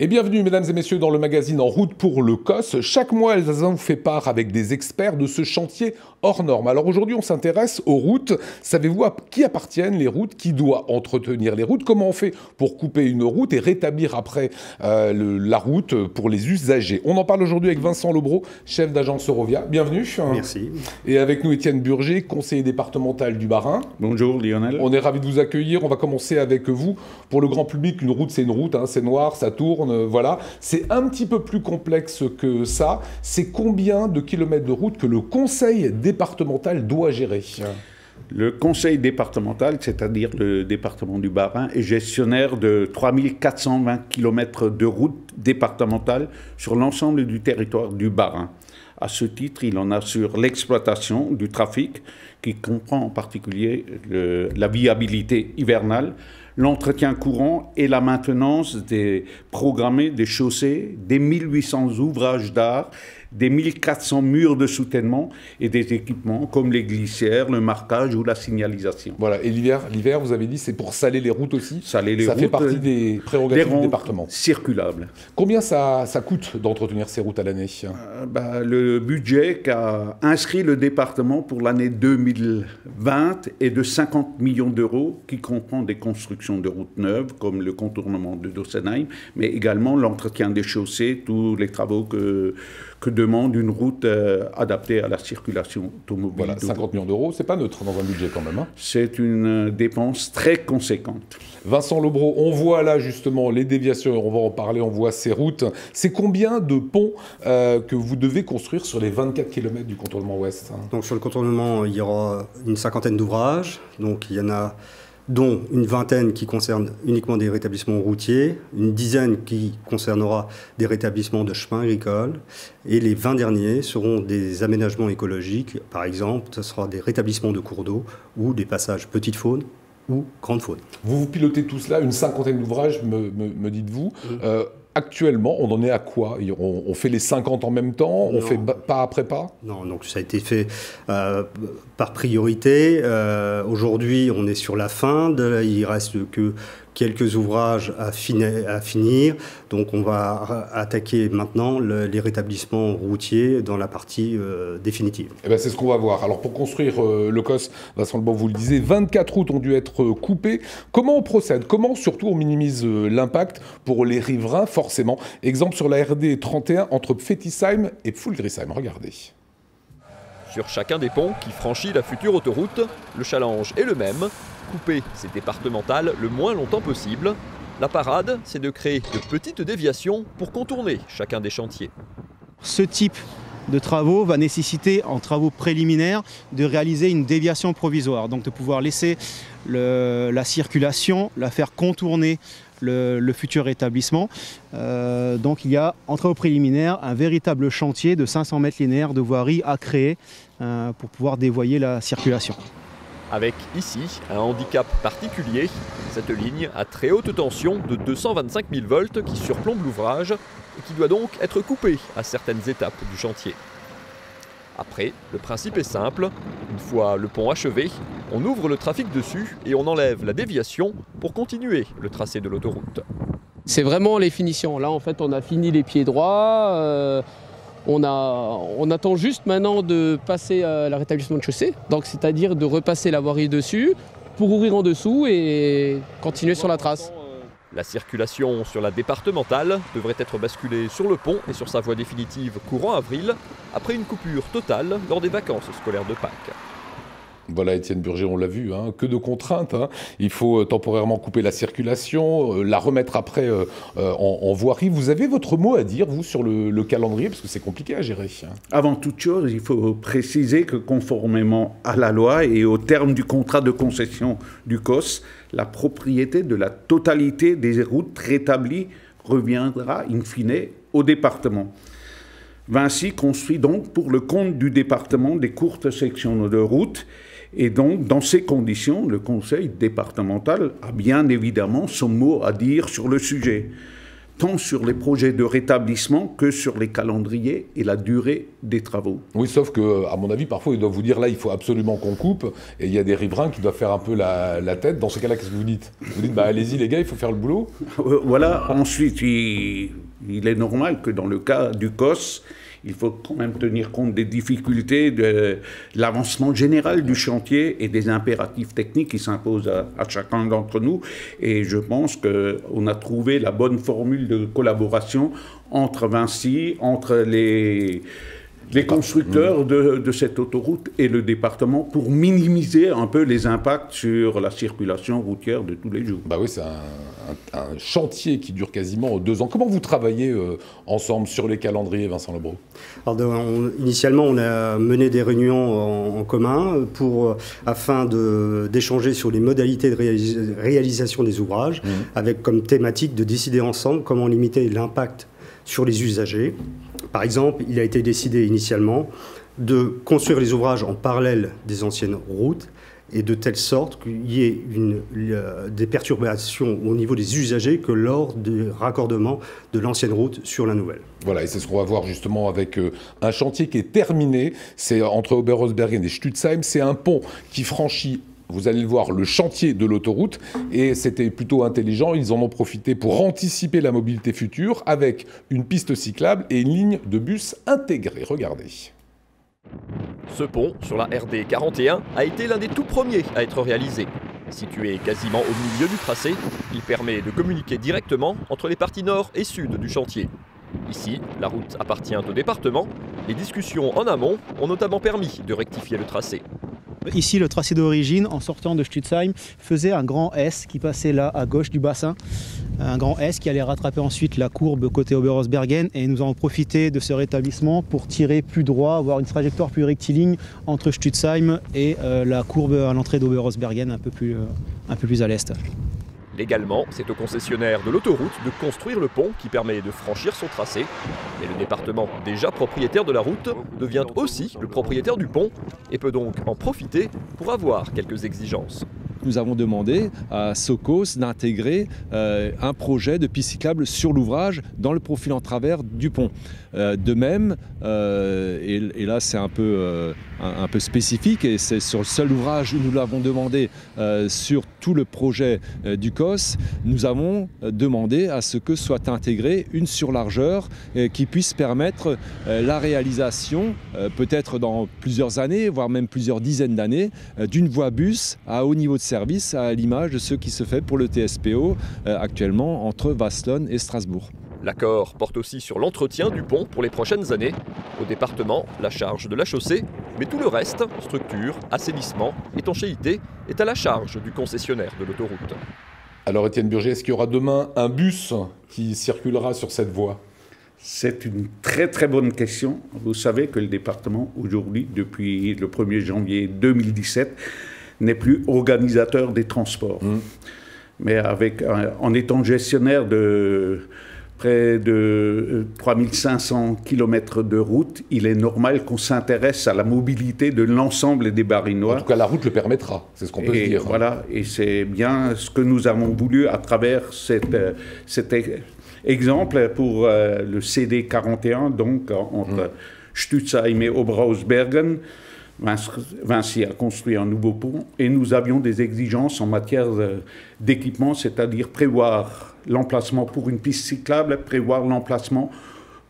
Et bienvenue mesdames et messieurs dans le magazine En route pour le COS. Chaque mois, Elsasin vous fait part avec des experts de ce chantier hors norme. Alors aujourd'hui, on s'intéresse aux routes. Savez-vous à qui appartiennent les routes? Qui doit entretenir les routes? Comment on fait pour couper une route et rétablir après la route pour les usagers? On en parle aujourd'hui avec Vincent Lobreau, chef d'agence Eurovia. Bienvenue. Merci. Et avec nous Étienne Burger, conseiller départemental du Bas-Rhin. Bonjour Lionel. On est ravis de vous accueillir. On va commencer avec vous. Pour le grand public, une route c'est une route, hein. C'est noir, ça tourne. Voilà, c'est un petit peu plus complexe que ça. C'est combien de kilomètres de route que le conseil départemental doit gérer? Le conseil départemental, c'est-à-dire le département du Bas-Rhin, est gestionnaire de 3420 km de route départementale sur l'ensemble du territoire du Bas-Rhin. À ce titre, il en assure l'exploitation du trafic, qui comprend en particulier la viabilité hivernale, l'entretien courant et la maintenance programmée des chaussées, des 1800 ouvrages d'art, des 1400 murs de soutènement et des équipements comme les glissières, le marquage ou la signalisation. Voilà, et l'hiver, vous avez dit, c'est pour saler les routes aussi. Saler les routes. Ça fait partie des prérogatives du département. Circulables. Combien ça coûte d'entretenir ces routes à l'année? Le budget qu'a inscrit le département pour l'année 2020 est de 50 millions d'euros, qui comprend des constructions de routes neuves, comme le contournement de Dossenheim, mais également l'entretien des chaussées, tous les travaux que demande une route adaptée à la circulation automobile. Voilà, 50 millions d'euros, c'est pas neutre dans un budget quand même. Hein. C'est une dépense très conséquente. Vincent Lobreau, on voit là justement les déviations, on va en parler, on voit ces routes. C'est combien de ponts que vous devez construire sur les 24 km du contournement ouest? Donc sur le contournement, il y aura une cinquantaine d'ouvrages. Donc il y en a dont une vingtaine qui concernent uniquement des rétablissements routiers, une dizaine qui concernera des rétablissements de chemins agricoles, et les 20 derniers seront des aménagements écologiques. Par exemple, ce sera des rétablissements de cours d'eau ou des passages petite faune ou grande faune. Vous pilotez tout cela, une cinquantaine d'ouvrages, me dites-vous. Actuellement, on en est à quoi? On fait les 50 en même temps? On fait pas après pas? Non, donc ça a été fait par priorité. Aujourd'hui, on est sur la fin. Il reste que quelques ouvrages à finir. Donc on va attaquer maintenant les rétablissements routiers dans la partie définitive. Eh ben, c'est ce qu'on va voir. Alors pour construire le COS, Vincent Lobreau, vous le disiez, 24 routes ont dû être coupées. Comment on procède? Comment surtout on minimise l'impact pour les riverains, forcément? Exemple sur la RD 31 entre Pfettisheim et Pfulgrisheim. Regardez. Sur chacun des ponts qui franchit la future autoroute, le challenge est le même. Couper ces départementales le moins longtemps possible. La parade, c'est de créer de petites déviations pour contourner chacun des chantiers. Ce type de travaux va nécessiter, en travaux préliminaires, de réaliser une déviation provisoire. Donc de pouvoir laisser la circulation, la faire contourner le futur établissement. Donc il y a, en travaux préliminaires, un véritable chantier de 500 mètres linéaires de voirie à créer pour pouvoir dévoyer la circulation. Avec ici un handicap particulier, cette ligne à très haute tension de 225 000 volts qui surplombe l'ouvrage et qui doit donc être coupée à certaines étapes du chantier. Après, le principe est simple, une fois le pont achevé, on ouvre le trafic dessus et on enlève la déviation pour continuer le tracé de l'autoroute. C'est vraiment les finitions. Là en fait on a fini les pieds droits. On attend juste maintenant de passer le rétablissement de chaussée, donc c'est-à-dire de repasser la voirie dessus pour ouvrir en dessous et continuer sur la trace. La circulation sur la départementale devrait être basculée sur le pont et sur sa voie définitive courant avril, après une coupure totale lors des vacances scolaires de Pâques. Voilà, Étienne Burger, on l'a vu, hein, que de contraintes. Hein. Il faut temporairement couper la circulation, la remettre après en voirie. Vous avez votre mot à dire, vous, sur le calendrier, parce que c'est compliqué à gérer. Hein. Avant toute chose, il faut préciser que conformément à la loi et au terme du contrat de concession du COS, la propriété de la totalité des routes rétablies reviendra in fine au département. Vinci construit donc pour le compte du département des courtes sections de route. Et donc, dans ces conditions, le conseil départemental a bien évidemment son mot à dire sur le sujet. tant sur les projets de rétablissement que sur les calendriers et la durée des travaux. Oui, sauf que, à mon avis, parfois, ils doivent vous dire, là, il faut absolument qu'on coupe, et il y a des riverains qui doivent faire un peu la tête. Dans ce cas-là, qu'est-ce que vous dites? Vous dites, bah, allez-y, les gars, il faut faire le boulot. Voilà. Ensuite, il est normal que dans le cas du COS, il faut quand même tenir compte des difficultés, de l'avancement général du chantier et des impératifs techniques qui s'imposent à chacun d'entre nous. Et je pense qu'on a trouvé la bonne formule de collaboration entre Vinci, entre les constructeurs de cette autoroute et le département pour minimiser un peu les impacts sur la circulation routière de tous les jours. Bah oui, c'est un chantier qui dure quasiment 2 ans. Comment vous travaillez ensemble sur les calendriers, Vincent Lebros? Alors, initialement, on a mené des réunions en commun afin d'échanger sur les modalités de réalisation des ouvrages, avec comme thématique de décider ensemble comment limiter l'impact sur les usagers. Par exemple, il a été décidé initialement de construire les ouvrages en parallèle des anciennes routes et de telle sorte qu'il y ait des perturbations au niveau des usagers que lors du raccordement de l'ancienne route sur la nouvelle. Voilà, et c'est ce qu'on va voir justement avec un chantier qui est terminé. C'est entre Oberhausbergen et Stutzheim. C'est un pont qui franchit, vous allez le voir, le chantier de l'autoroute, et c'était plutôt intelligent. Ils en ont profité pour anticiper la mobilité future avec une piste cyclable et une ligne de bus intégrée. Regardez. Ce pont, sur la RD 41, a été l'un des tout premiers à être réalisé. Situé quasiment au milieu du tracé, il permet de communiquer directement entre les parties nord et sud du chantier. Ici, la route appartient au département. Les discussions en amont ont notamment permis de rectifier le tracé. Ici, le tracé d'origine, en sortant de Stutzheim, faisait un grand S qui passait là à gauche du bassin. Un grand S qui allait rattraper ensuite la courbe côté Oberhausbergen, et nous avons profité de ce rétablissement pour tirer plus droit, avoir une trajectoire plus rectiligne entre Stutzheim et la courbe à l'entrée d'Oberhausbergen un peu plus à l'est. Légalement, c'est au concessionnaire de l'autoroute de construire le pont qui permet de franchir son tracé. Mais le département, déjà propriétaire de la route, devient aussi le propriétaire du pont et peut donc en profiter pour avoir quelques exigences. Nous avons demandé à Socos d'intégrer un projet de piste cyclable sur l'ouvrage dans le profil en travers du pont. De même, et là c'est un peu spécifique, et c'est sur le seul ouvrage où nous l'avons demandé sur tout le projet du COS, nous avons demandé à ce que soit intégrée une surlargeur qui puisse permettre la réalisation, peut-être dans plusieurs années, voire même plusieurs dizaines d'années, d'une voie bus à haut niveau de service, à l'image de ce qui se fait pour le TSPO actuellement entre Wasselonne et Strasbourg. L'accord porte aussi sur l'entretien du pont pour les prochaines années. Au département, la charge de la chaussée, mais tout le reste, structure, assainissement, étanchéité, est à la charge du concessionnaire de l'autoroute. Alors Étienne Burger, est-ce qu'il y aura demain un bus qui circulera sur cette voie? C'est une très très bonne question. Vous savez que le département, aujourd'hui, depuis le 1er janvier 2017, n'est plus organisateur des transports. Mais en étant gestionnaire de près de 3500 km de route, il est normal qu'on s'intéresse à la mobilité de l'ensemble des Barinois. En tout cas, la route le permettra, c'est ce qu'on peut dire. Voilà, et c'est bien ce que nous avons voulu à travers cet exemple pour le CD 41, donc entre Stutzheim et Oberhausbergen. Vinci a construit un nouveau pont et nous avions des exigences en matière d'équipement, c'est-à-dire prévoir l'emplacement pour une piste cyclable, prévoir l'emplacement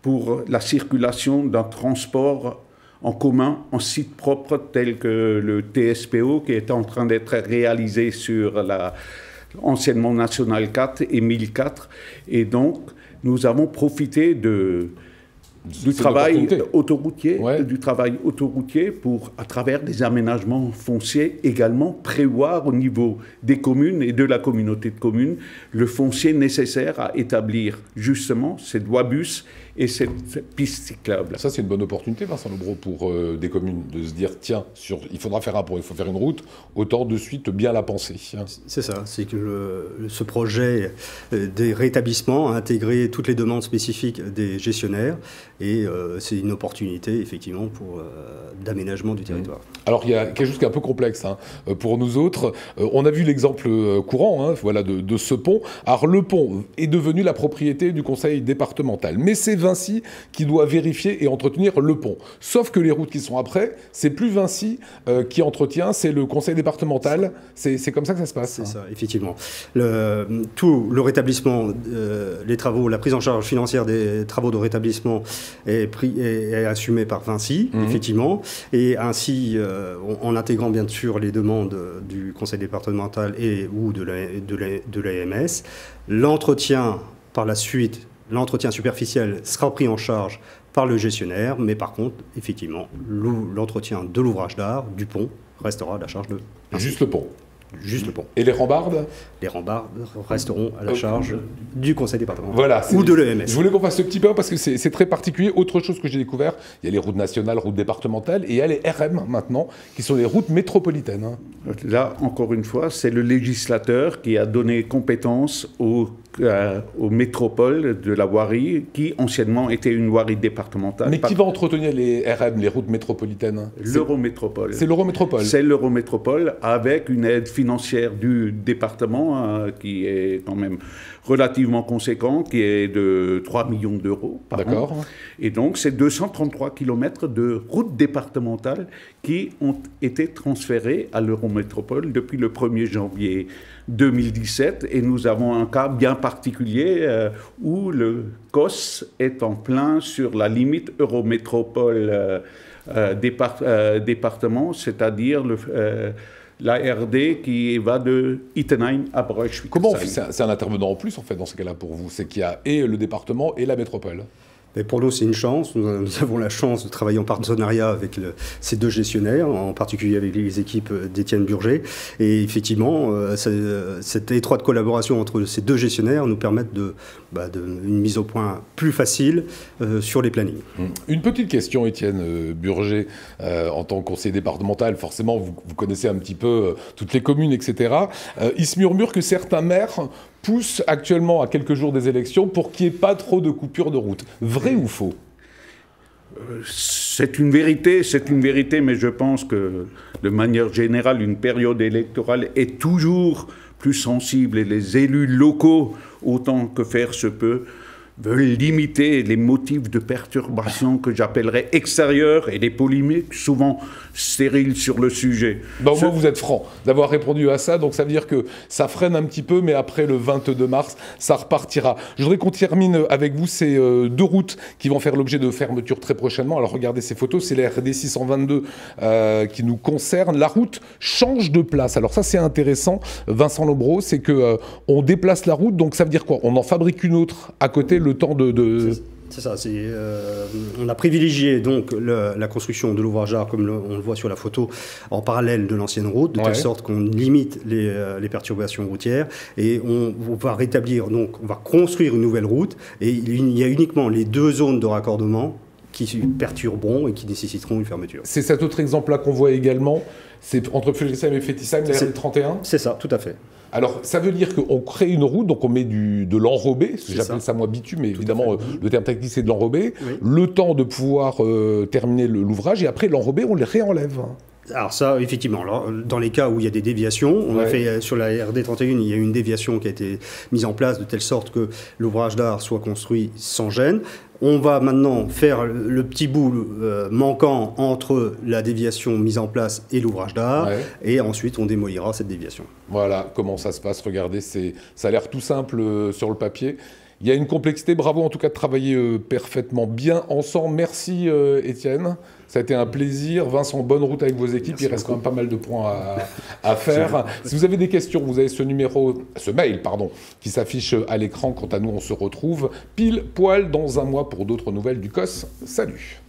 pour la circulation d'un transport en commun en site propre tel que le TSPO qui est en train d'être réalisé sur la anciennement National 4 et 1004. Et donc, nous avons profité du travail autoroutier, pour, à travers des aménagements fonciers, également prévoir au niveau des communes et de la communauté de communes le foncier nécessaire à établir justement cette voie bus et cette piste cyclable. Ça, c'est une bonne opportunité, Vincent Lebros, pour des communes, de se dire, tiens, il faudra faire un pont, il faut faire une route, autant de suite bien la penser. C'est ça, c'est que ce projet des rétablissements a intégré toutes les demandes spécifiques des gestionnaires, et c'est une opportunité, effectivement, pour d'aménagement du territoire. Alors, il y a quelque chose qui est un peu complexe pour nous autres. On a vu l'exemple courant voilà, de ce pont. Alors, le pont est devenu la propriété du conseil départemental, mais c'est Vinci qui doit vérifier et entretenir le pont. Sauf que les routes qui sont après, c'est plus Vinci qui entretient, c'est le conseil départemental. C'est comme ça que ça se passe. C'est ça, effectivement. Tout le rétablissement, les travaux, la prise en charge financière des travaux de rétablissement est assumée par Vinci, effectivement, et ainsi, en intégrant bien sûr les demandes du conseil départemental ou de l'AMS, l'entretien par la suite, l'entretien superficiel sera pris en charge par le gestionnaire, mais par contre, effectivement, l'entretien de l'ouvrage d'art, du pont, restera à la charge de... Juste le pont. Juste le pont. Et les rambardes? Les rambardes resteront à la charge du conseil départemental, voilà, ou de l'EMS. Je voulais qu'on fasse ce petit peu parce que c'est très particulier. Autre chose que j'ai découvert, il y a les routes nationales, routes départementales, et il y a les RM maintenant, qui sont les routes métropolitaines. Là, encore une fois, c'est le législateur qui a donné compétence aux métropoles de la voirie, qui anciennement était une voirie départementale. Mais qui va entretenir les RM, les routes métropolitaines? L'Eurométropole. C'est l'Eurométropole. C'est l'Eurométropole, avec une aide financière du département qui est quand même relativement conséquent, qui est de 3 millions d'euros par an. D'accord. Et donc, c'est 233 km de routes départementales qui ont été transférées à l'Eurométropole depuis le 1er janvier 2017. Et nous avons un cas bien particulier où le COS est en plein sur la limite Eurométropole département, c'est-à-dire la RD qui va de Ittenheim à Braunschweig. Comment on fait? C'est un intervenant en plus, en fait, dans ce cas-là, pour vous? C'est qu'il y a et le département et la métropole. Mais pour nous, c'est une chance. Nous avons la chance de travailler en partenariat avec ces deux gestionnaires, en particulier avec les équipes d'Étienne Burger. Et effectivement, cette étroite collaboration entre ces deux gestionnaires nous permet une mise au point plus facile sur les plannings. Une petite question, Étienne Burger, en tant que conseiller départemental, forcément, vous connaissez un petit peu toutes les communes, etc. Il se murmure que certains maires poussent actuellement, à quelques jours des élections, pour qu'il n'y ait pas trop de coupures de route. Vrai ou faux? C'est une vérité, mais je pense que, de manière générale, une période électorale est toujours plus sensible, et les élus locaux, autant que faire se peut, veulent limiter les motifs de perturbation que j'appellerais extérieurs et les polémiques souvent stériles sur le sujet. Au moins vous êtes franc d'avoir répondu à ça, donc ça veut dire que ça freine un petit peu, mais après le 22 mars, ça repartira. Je voudrais qu'on termine avec vous ces deux routes qui vont faire l'objet de fermeture très prochainement. Alors regardez ces photos, c'est la RD 622 qui nous concerne. La route change de place. Alors ça c'est intéressant, Vincent Lebros, c'est que on déplace la route, donc ça veut dire quoi? On en fabrique une autre à côté, le temps de... C'est ça, on a privilégié donc la construction de l'ouvrage d'art, comme on le voit sur la photo, en parallèle de l'ancienne route, de telle sorte qu'on limite les perturbations routières, et on va rétablir, donc on va construire une nouvelle route, et il y a uniquement les deux zones de raccordement qui perturberont et qui nécessiteront une fermeture. C'est cet autre exemple-là qu'on voit également, c'est entre Félixheim et Fétisheim, la RD 31. C'est ça, tout à fait. Alors, ça veut dire qu'on crée une route, donc on met de l'enrobé, j'appelle ça moi bitume, mais évidemment, le terme technique, c'est de l'enrobé, le temps de pouvoir terminer l'ouvrage, et après, l'enrobé, on les réenlève. Alors ça, effectivement, alors, dans les cas où il y a des déviations, on a fait sur la RD 31, il y a une déviation qui a été mise en place de telle sorte que l'ouvrage d'art soit construit sans gêne. On va maintenant faire le petit bout manquant entre la déviation mise en place et l'ouvrage d'art, et ensuite on démolira cette déviation. Voilà comment ça se passe, regardez, ça a l'air tout simple sur le papier. Il y a une complexité, bravo en tout cas de travailler parfaitement bien ensemble. Merci Étienne, ça a été un plaisir. Vincent, bonne route avec vos équipes, il reste quand même pas mal de points à faire. Si vous avez des questions, vous avez ce mail qui s'affiche à l'écran. Quant à nous, on se retrouve pile poil dans un mois pour d'autres nouvelles du COS. Salut.